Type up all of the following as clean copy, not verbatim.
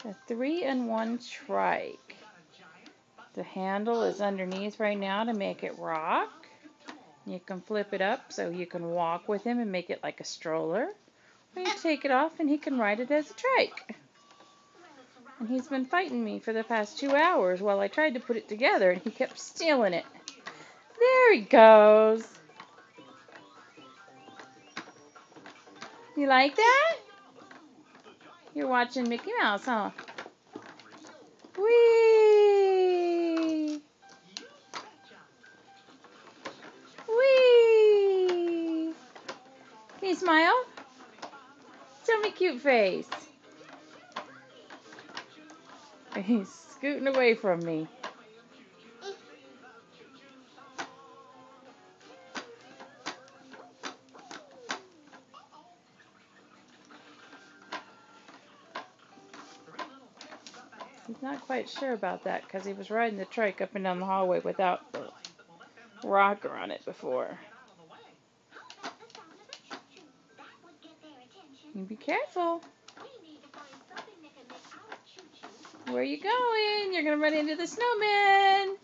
A 3-in-1 trike. The handle is underneath right now to make it rock. You can flip it up so you can walk with him and make it like a stroller. Or you take it off and he can ride it as a trike. And he's been fighting me for the past 2 hours while I tried to put it together and he kept stealing it. There he goes. You like that? You're watching Mickey Mouse, huh? Whee! Whee! Can you smile? Show me a cute face. He's scooting away from me. He's not quite sure about that because he was riding the trike up and down the hallway without the rocker on it before. You be careful. Where are you going? You're going to run into the snowman.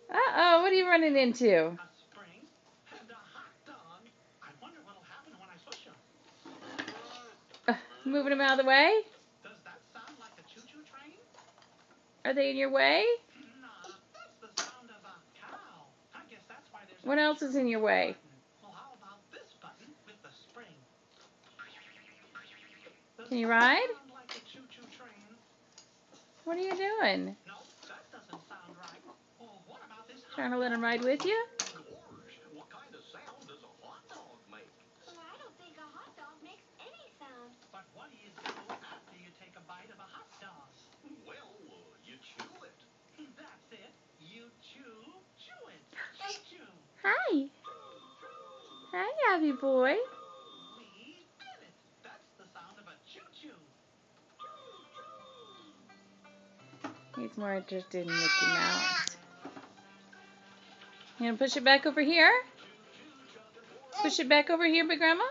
Uh-oh, what are you running into? Moving them out of the way? Are they in your way? What else is in your way? Can you ride? What are you doing? Trying to let him ride with you? But what do you do after you take a bite of a hot dog? Well, you chew it. That's it. You chew it. Chew. Hi. Hi, Abby boy. We did it. That's the sound of a choo-choo. He's more interested in Mickey Mouse. You gonna push it back over here? Push it back over here, Big Grandma?